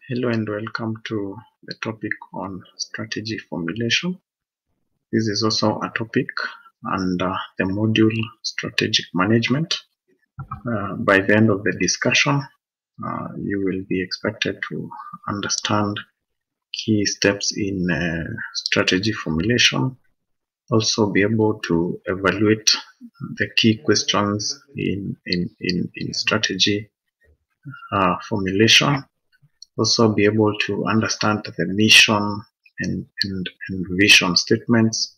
Hello and welcome to the topic on strategy formulation. This is also a topic under the module strategic management. By the end of the discussion, you will be expected to understand key steps in strategy formulation, also be able to evaluate the key questions in strategy formulation, also be able to understand the mission and vision statements,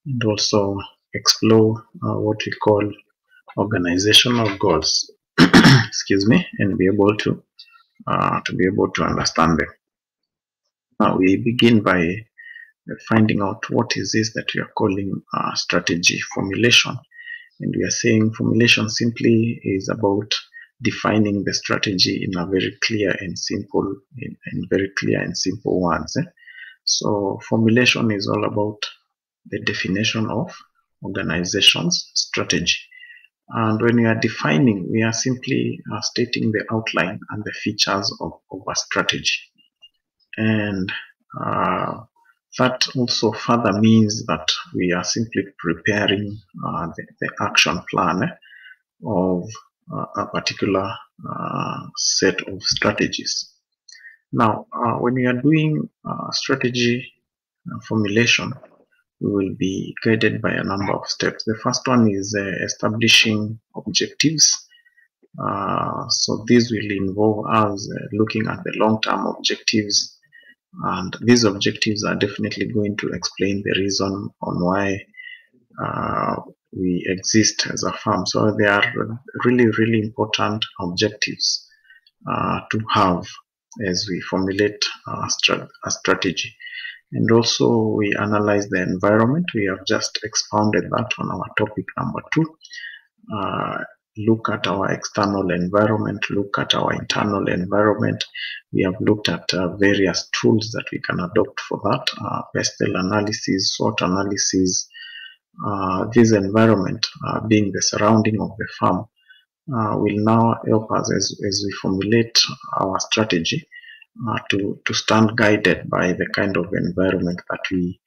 and also explore what we call organizational goals excuse me, and be able to understand them. Now we begin by finding out what is this that we are calling strategy formulation. And we are saying formulation simply is about defining the strategy in a very clear and simple words. So formulation is all about the definition of organization's strategy. And when we are defining, we are simply stating the outline and the features of a strategy. And that also further means that we are simply preparing the action plan of a particular set of strategies. Now, when we are doing strategy formulation, we will be guided by a number of steps. The first one is establishing objectives. So this will involve us looking at the long-term objectives, and these objectives are definitely going to explain the reason on why we exist as a firm. So they are really important objectives to have as we formulate a strategy. And also we analyze the environment. We have just expounded that on our topic number 2. Look at our external environment, look at our internal environment. We have looked at various tools that we can adopt for that, pestle analysis, SWOT analysis. This environment, being the surrounding of the farm, will now help us as we formulate our strategy to stand guided by the kind of environment that we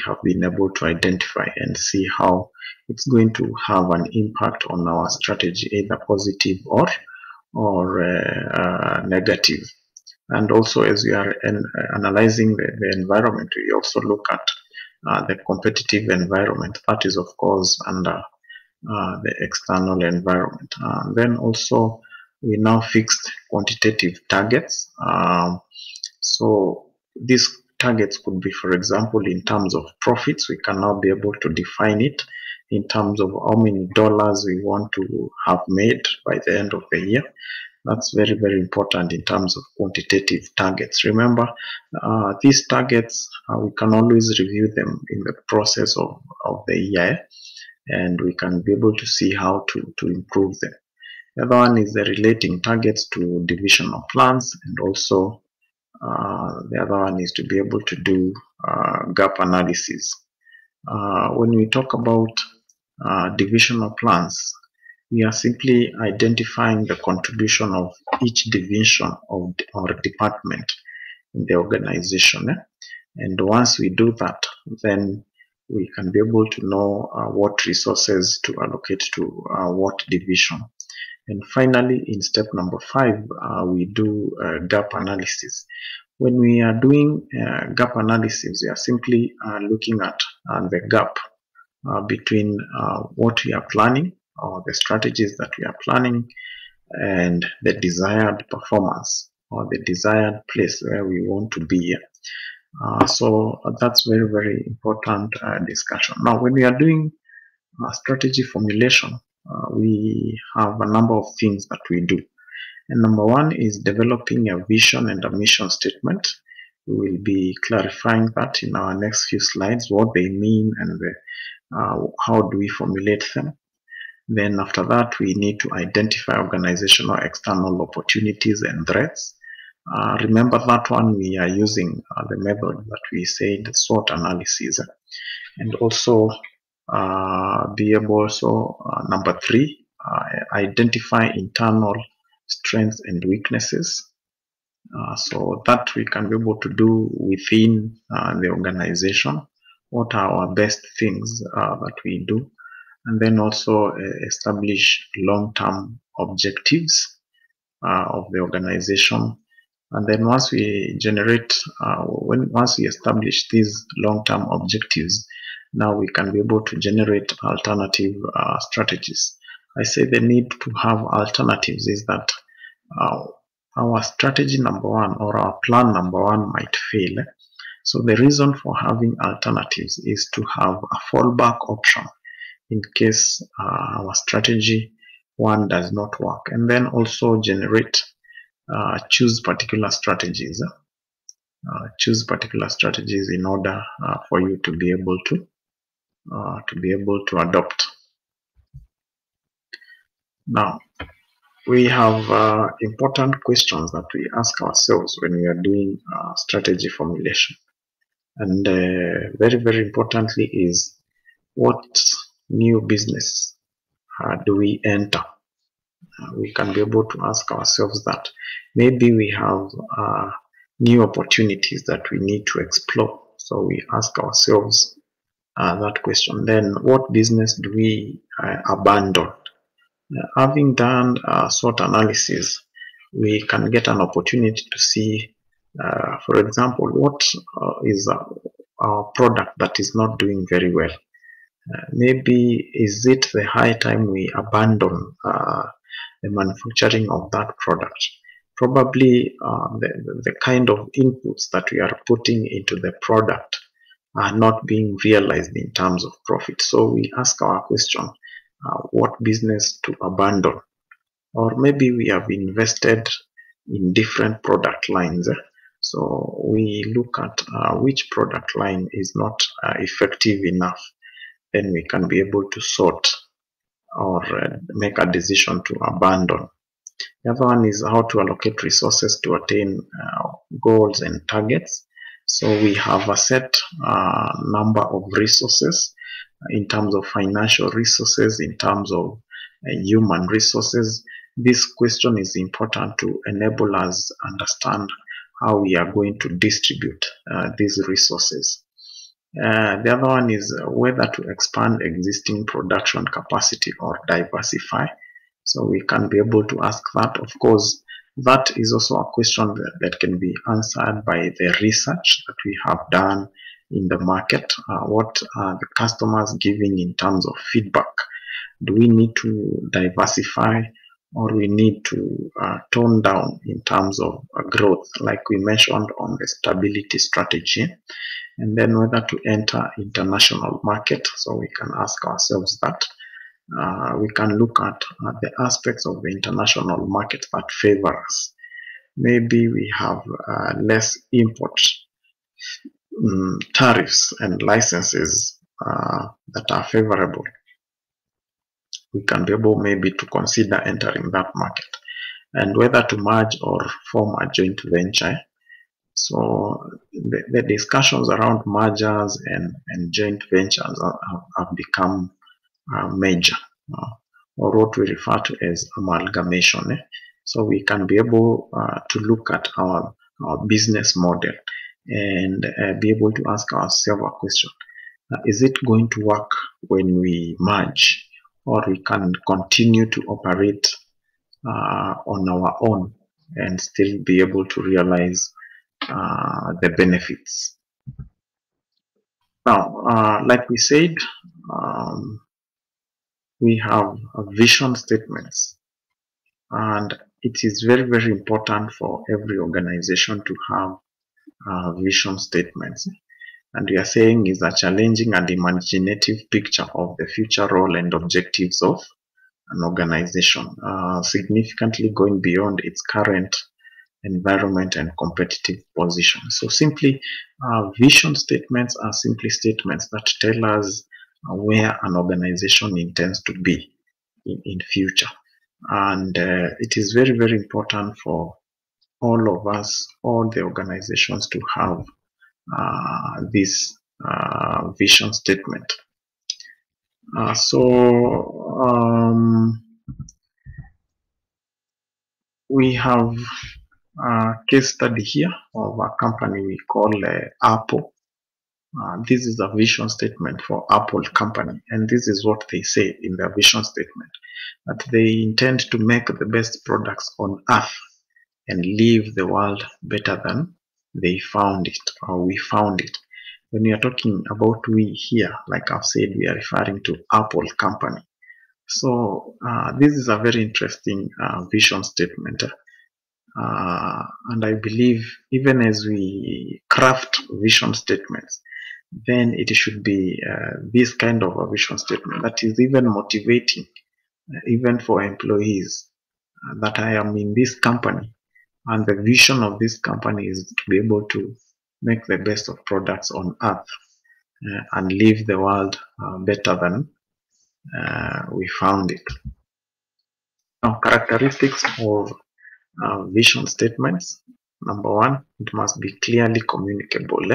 have been able to identify, and see how it's going to have an impact on our strategy, either positive or negative. And also, as we are analyzing the environment, we also look at the competitive environment. That is, of course, under the external environment. Then also we now fixed quantitative targets. So these targets could be, for example, in terms of profits. We can now be able to define it in terms of how many dollars we want to have made by the end of the year. That's very important in terms of quantitative targets. Remember, these targets, we can always review them in the process of the year, and we can be able to see how to improve them. The other one is the relating targets to divisional plans, and also the other one is to be able to do gap analysis. When we talk about divisional plans, we are simply identifying the contribution of each division or department in the organization. And once we do that, then we can be able to know what resources to allocate to what division. And finally, in step number 5, we do gap analysis. When we are doing gap analysis, we are simply looking at the gap between what we are planning, or the strategies that we are planning, and the desired performance, or the desired place where we want to be. So that's very important discussion. Now, when we are doing strategy formulation, we have a number of things that we do. And number 1 is developing a vision and a mission statement. We will be clarifying that in our next few slides, what they mean and how do we formulate them. Then after that, we need to identify organizational external opportunities and threats. Remember that one, we are using the method that we said, SWOT analysis. And also be able, number 3, identify internal strengths and weaknesses. So that we can be able to do within the organization. What are our best things that we do? And then also establish long-term objectives of the organization. And then once we generate, once we establish these long-term objectives, now we can be able to generate alternative strategies. I say the need to have alternatives is that uh, our strategy number one or our plan number one might fail. So the reason for having alternatives is to have a fallback option in case our strategy one does not work, and then also generate choose particular strategies in order for you to be able to adopt. Now we have important questions that we ask ourselves when we are doing strategy formulation, and very importantly is what new business do we enter. We can be able to ask ourselves that maybe we have new opportunities that we need to explore. So we ask ourselves that question. Then what business do we abandon? Having done SWOT analysis, we can get an opportunity to see, for example, what is our product that is not doing very well. Maybe is it the high time we abandon the manufacturing of that product? Probably the kind of inputs that we are putting into the product are not being realized in terms of profit. So we ask our question, what business to abandon? Or maybe we have invested in different product lines. So we look at which product line is not effective enough. Then we can be able to sort or make a decision to abandon. The other one is how to allocate resources to attain goals and targets. So we have a set number of resources in terms of financial resources, in terms of human resources. This question is important to enable us understand how we are going to distribute these resources. The other one is whether to expand existing production capacity or diversify. So we can be able to ask that. Of course, that is also a question that can be answered by the research that we have done in the market. What are the customers giving in terms of feedback? Do we need to diversify, or we need to tone down in terms of growth, like we mentioned on the stability strategy? And then whether to enter international market. So we can ask ourselves that. We can look at the aspects of the international market that favor us. Maybe we have less import tariffs and licenses that are favorable. We can be able maybe to consider entering that market, and whether to merge or form a joint venture. So the discussions around mergers and joint ventures have become major, or what we refer to as amalgamation. So we can be able to look at our business model and be able to ask ourselves a question. Is it going to work when we merge, or we can continue to operate on our own and still be able to realize the benefits? Now, like we said, we have vision statements, and it is very important for every organization to have vision statements. And we are saying is a challenging and imaginative picture of the future role and objectives of an organization, significantly going beyond its current environment and competitive position. So simply, vision statements are simply statements that tell us where an organization intends to be in future. And it is very important for all of us, all the organizations, to have this vision statement. We have case study here of a company we call Apple. This is a vision statement for Apple company, and this is what they say in their vision statement, that they intend to make the best products on earth and leave the world better than they found it or we found it. When we are talking about we here, like I've said, we are referring to Apple company. So this is a very interesting vision statement. And I believe even as we craft vision statements, then it should be this kind of a vision statement that is even motivating, even for employees, that I am in this company and the vision of this company is to be able to make the best of products on earth and leave the world better than we found it. Now, characteristics of vision statements. Number one, it must be clearly communicable.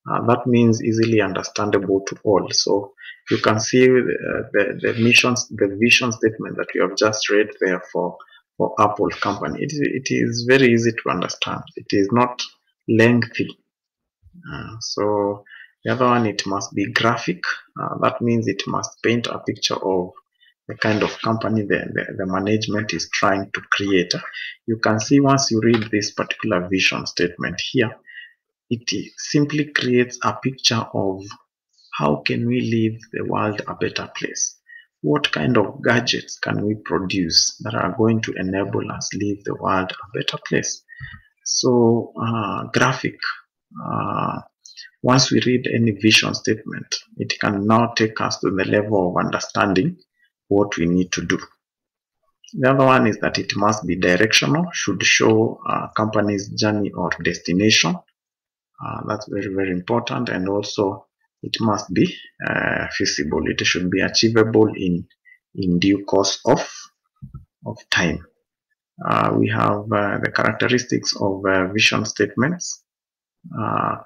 That means easily understandable to all. So you can see the vision statement that we have just read there for Apple company. It is very easy to understand. It is not lengthy. So the other one, it must be graphic. That means it must paint a picture of the kind of company the management is trying to create. You can see once you read this particular vision statement here, it simply creates a picture of how can we leave the world a better place. What kind of gadgets can we produce that are going to enable us leave the world a better place? So graphic. Once we read any vision statement, it can now take us to the level of understanding what we need to do. The other one is that it must be directional, should show a company's journey or destination. That's very, very important. And also it must be feasible. It should be achievable in due course of time. We have the characteristics of vision statements.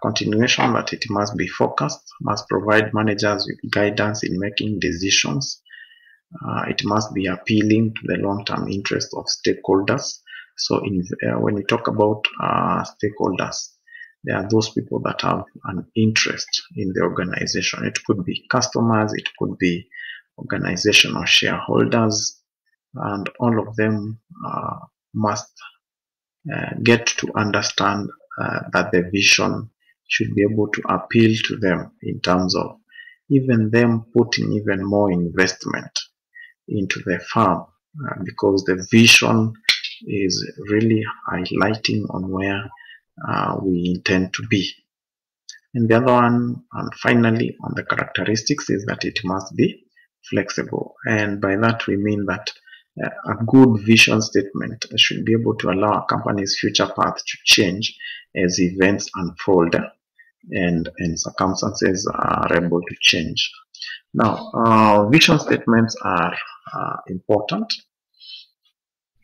Continuation, that it must be focused, must provide managers with guidance in making decisions. It must be appealing to the long-term interest of stakeholders. So when we talk about stakeholders, there are those people that have an interest in the organization. It could be customers, it could be organizational shareholders, and all of them must get to understand that the vision should be able to appeal to them in terms of even them putting even more investment into the farm because the vision is really highlighting on where we intend to be. And the other one, and finally on the characteristics, is that it must be flexible. And by that we mean that a good vision statement should be able to allow a company's future path to change as events unfold and circumstances are able to change. Now, vision statements are important,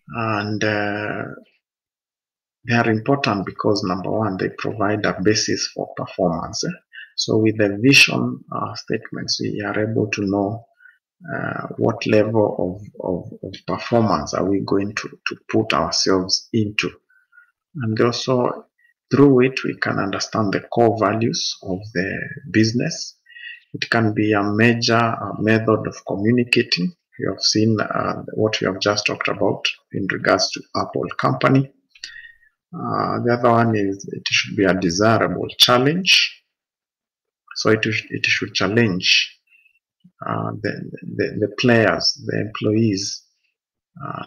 and they are important because number one, they provide a basis for performance. So with the vision statements, we are able to know what level of performance are we going to put ourselves into. And also through it, we can understand the core values of the business. It can be a major method of communicating. You have seen what we have just talked about in regards to Apple company. The other one is it should be a desirable challenge. So it should challenge the players, the employees,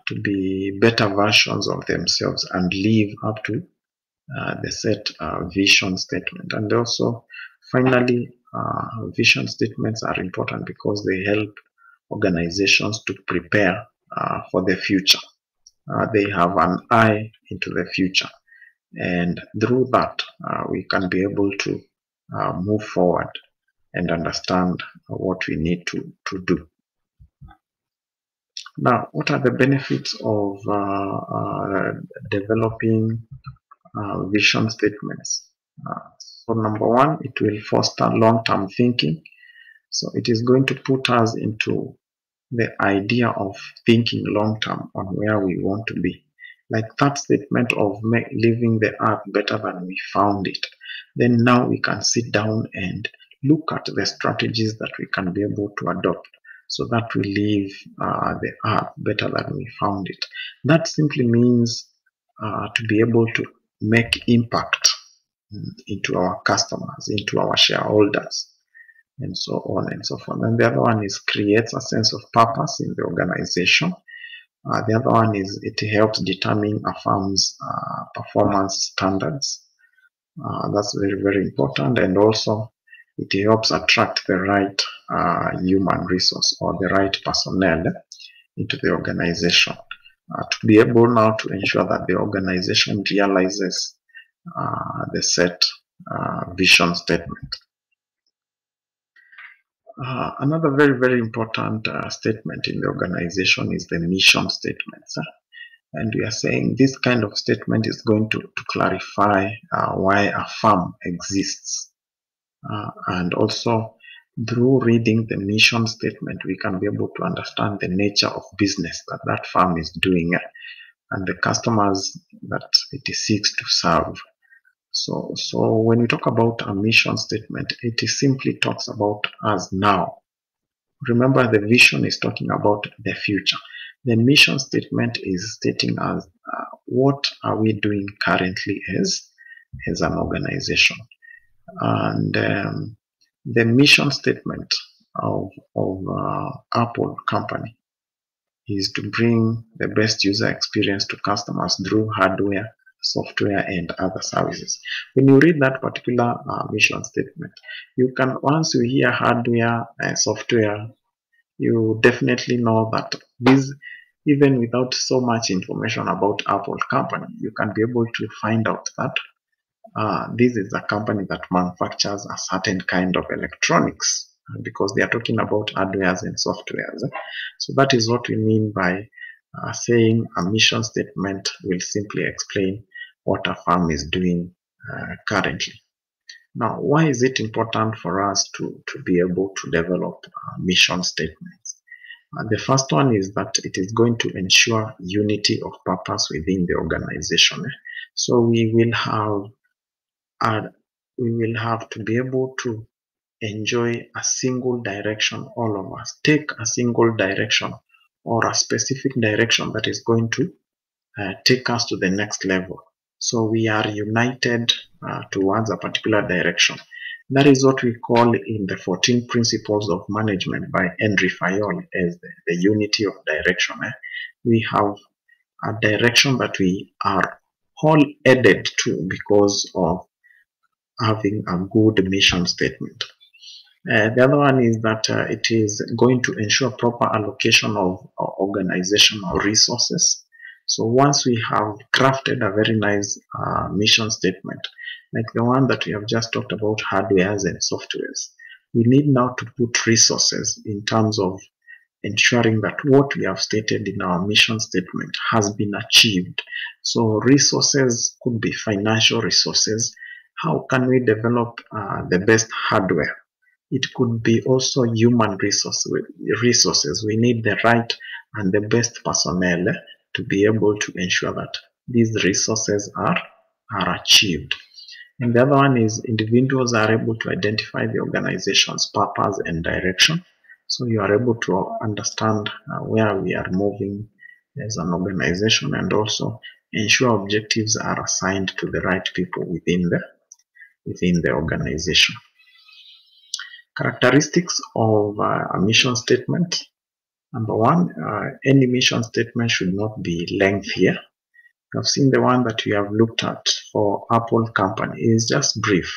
to be better versions of themselves and live up to the set vision statement. And also, finally, vision statements are important because they help organizations to prepare for the future. They have an eye into the future, and through that we can be able to move forward and understand what we need to do. Now, what are the benefits of developing vision statements? So number one, it will foster long-term thinking. So it is going to put us into the idea of thinking long-term on where we want to be. like that statement of leaving the earth better than we found it, then now we can sit down and look at the strategies that we can be able to adopt so that we leave the earth better than we found it. That simply means to be able to make impact into our customers, into our shareholders, and so on and so forth. And the other one is creates a sense of purpose in the organization. The other one is it helps determine a firm's performance standards. That's very, very important. And also, it helps attract the right human resource or the right personnel into the organization to be able now to ensure that the organization realizes the set vision statement. Another very, very important statement in the organization is the mission statement. And we are saying this kind of statement is going to clarify why a firm exists. And also, through reading the mission statement, we can be able to understand the nature of business that that firm is doing and the customers that it seeks to serve. So when we talk about a mission statement, it simply talks about us now. Remember, the vision is talking about the future. The mission statement is stating us what are we doing currently as an organization. And the mission statement of Apple company is to bring the best user experience to customers through hardware, software, and other services. When you read that particular mission statement, you can, once you hear hardware and software, you definitely know that this, even without so much information about Apple company, you can be able to find out that this is a company that manufactures a certain kind of electronics, because they are talking about hardwares and softwares. So that is what we mean by saying a mission statement will simply explain what a firm is doing currently. Now, why is it important for us to be able to develop mission statements? The first one is that it is going to ensure unity of purpose within the organization. So we will have to be able to enjoy a single direction, all of us take a single direction or a specific direction that is going to take us to the next level. So we are united towards a particular direction. That is what we call in the 14 Principles of Management by Henry Fayol as the unity of direction. We have a direction that we are all headed to because of having a good mission statement. The other one is that it is going to ensure proper allocation of organizational resources. So once we have crafted a very nice mission statement, like the one that we have just talked about, hardwares and softwares, we need now to put resources in terms of ensuring that what we have stated in our mission statement has been achieved. So resources could be financial resources. How can we develop the best hardware? It could be also human resources. We need the right and the best personnel to be able to ensure that these resources are achieved. And the other one is individuals are able to identify the organization's purpose and direction. So you are able to understand where we are moving as an organization, and also ensure objectives are assigned to the right people within the organization. Characteristics of a mission statement. Number one, any mission statement should not be lengthy. I've seen the one that we have looked at for Apple company is just brief,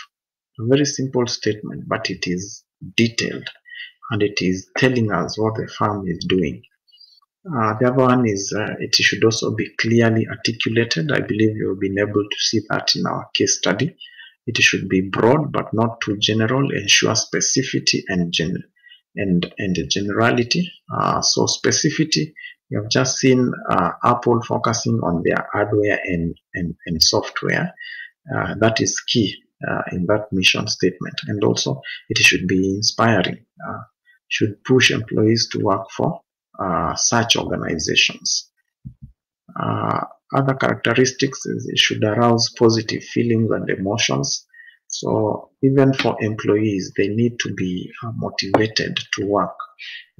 a very simple statement, but it is detailed and it is telling us what the firm is doing. The other one is it should also be clearly articulated. I believe you've been able to see that in our case study. It should be broad but not too general, ensure specificity and generality. So specificity, you have just seen Apple focusing on their hardware and software. That is key in that mission statement. And also it should be inspiring, should push employees to work for such organizations. Other characteristics is it should arouse positive feelings and emotions. So even for employees, they need to be motivated to work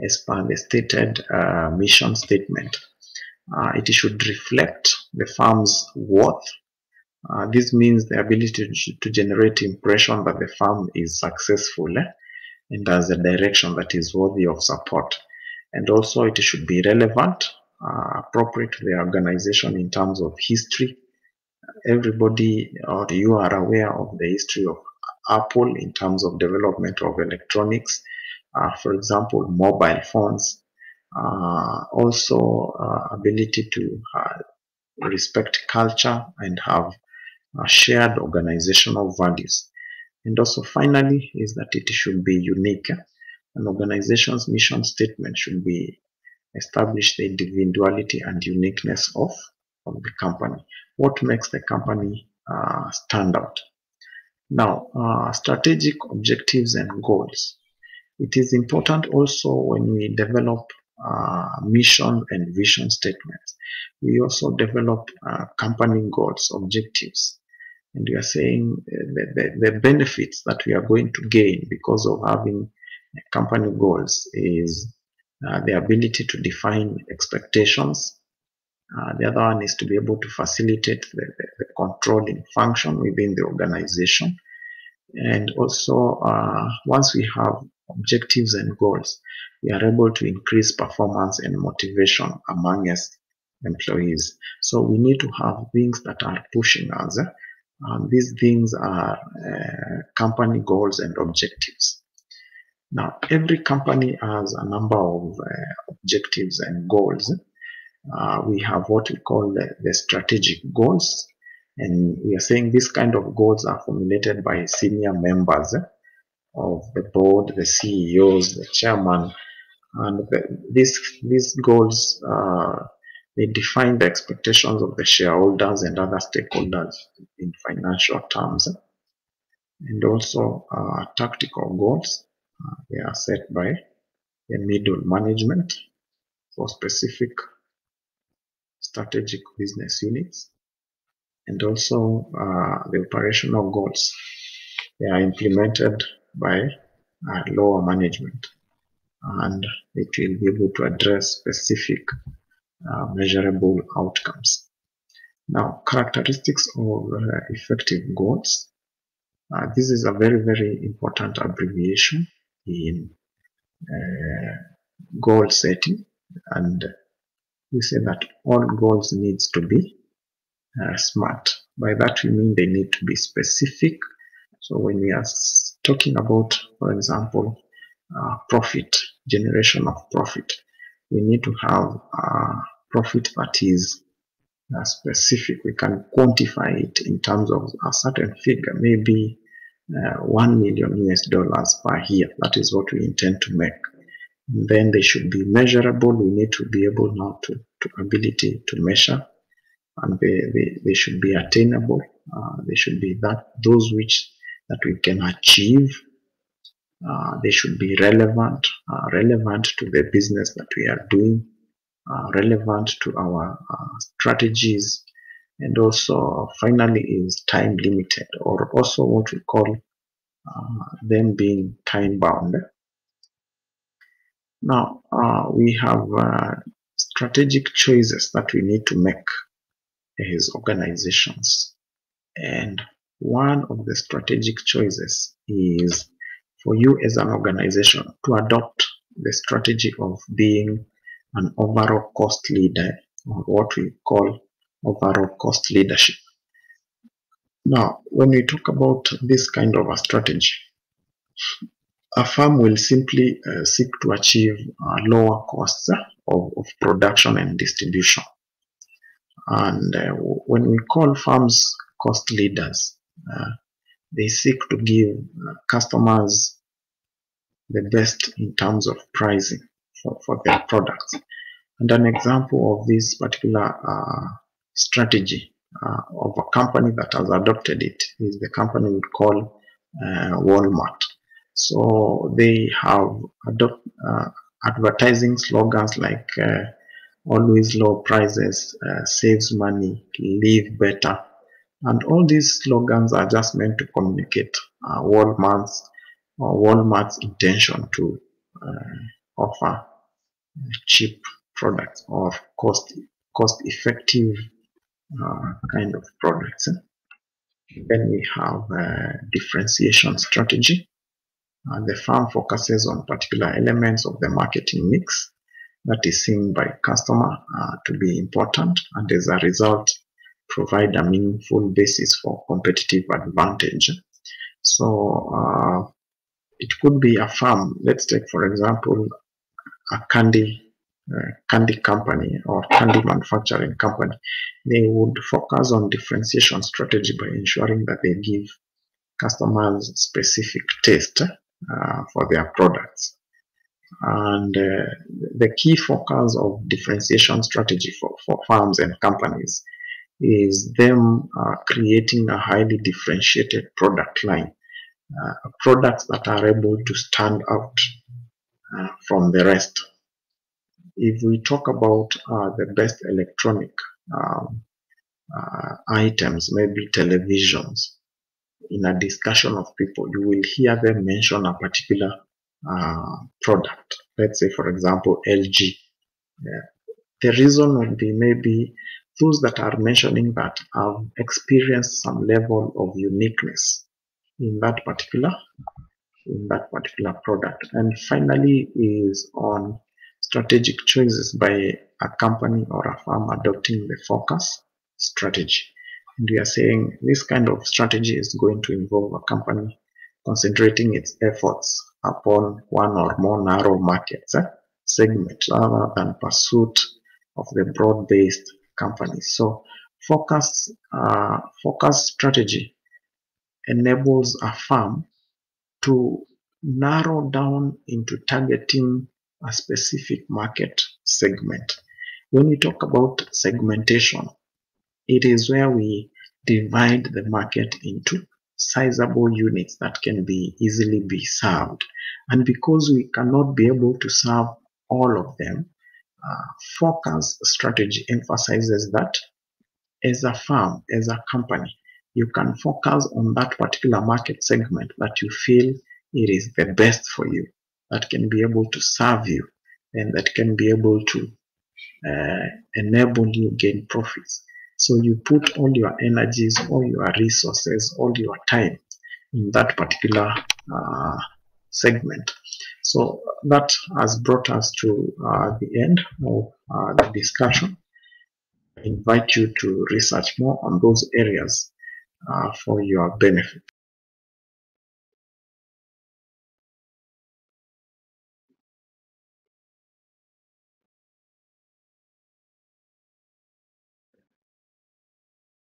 as per the stated mission statement. It should reflect the firm's worth. This means the ability to generate impression that the firm is successful and has a direction that is worthy of support. And also it should be relevant, appropriate to the organization in terms of history. Everybody or you are aware of the history of Apple in terms of development of electronics, for example, mobile phones, also ability to respect culture and have shared organizational values. And also finally is that it should be unique. An organization's mission statement should be establish the individuality and uniqueness of the company. What makes the company stand out? Now, strategic objectives and goals. It is important also when we develop mission and vision statements. We also develop company goals, objectives. And we are saying the benefits that we are going to gain because of having company goals is the ability to define expectations. The other one is to be able to facilitate the controlling function within the organization. And also, once we have objectives and goals, we are able to increase performance and motivation among us employees. So we need to have things that are pushing us. These things are company goals and objectives. Now, every company has a number of objectives and goals. We have what we call the strategic goals, and we are saying this kind of goals are formulated by senior members of the board, the CEOs, the chairman, and these goals they define the expectations of the shareholders and other stakeholders in financial terms, and also tactical goals. They are set by the middle management for specific strategic business units, and also the operational goals. They are implemented by lower management, and it will be able to address specific measurable outcomes. Now, characteristics of effective goals. This is a very, very important abbreviation in goal setting, and we say that all goals needs to be SMART. By that we mean they need to be specific. So when we are talking about, for example, profit, generation of profit, we need to have profit that is specific. We can quantify it in terms of a certain figure, maybe $1 million per year. That is what we intend to make. And then they should be measurable. We need to be able now to ability to measure, and they should be attainable. They should be those which that we can achieve. They should be relevant to the business that we are doing, relevant to our strategies, and also finally is time limited, or also what we call them being time bound. Now we have strategic choices that we need to make as organizations, and one of the strategic choices is for you as an organization to adopt the strategy of being an overall cost leader, or what we call overall cost leadership. Now, when we talk about this kind of a strategy, a firm will simply seek to achieve lower costs of production and distribution. And when we call firms cost leaders, they seek to give customers the best in terms of pricing for their products. And an example of this particular strategy of a company that has adopted it is the company we call Walmart. So they have advertising slogans like always low prices, saves money, live better. And all these slogans are just meant to communicate Walmart's intention to offer cheap products or cost effective kind of products. Then we have differentiation strategy. The firm focuses on particular elements of the marketing mix that is seen by customer to be important, and as a result provide a meaningful basis for competitive advantage. So it could be a firm. Let's take for example a candy company or candy manufacturing company. They would focus on differentiation strategy by ensuring that they give customers specific taste for their products. And the key focus of differentiation strategy for firms and companies is them creating a highly differentiated product line, products that are able to stand out from the rest. If we talk about the best electronic items, maybe televisions, in a discussion of people, you will hear them mention a particular product. Let's say, for example, LG. The reason would be maybe those that are mentioning that have experienced some level of uniqueness in that particular product. And finally is on strategic choices by a company or a firm adopting the focus strategy. And we are saying this kind of strategy is going to involve a company concentrating its efforts upon one or more narrow markets segments rather than pursuit of the broad-based companies. So focus strategy enables a firm to narrow down into targeting a specific market segment. When we talk about segmentation, it is where we divide the market into sizable units that can be easily be served. And because we cannot be able to serve all of them, focus strategy emphasizes that as a firm, as a company, you can focus on that particular market segment that you feel it is the best for you, that can be able to serve you, and that can be able to enable you gain profits. So you put all your energies, all your resources, all your time in that particular segment. So that has brought us to the end of the discussion. I invite you to research more on those areas for your benefit.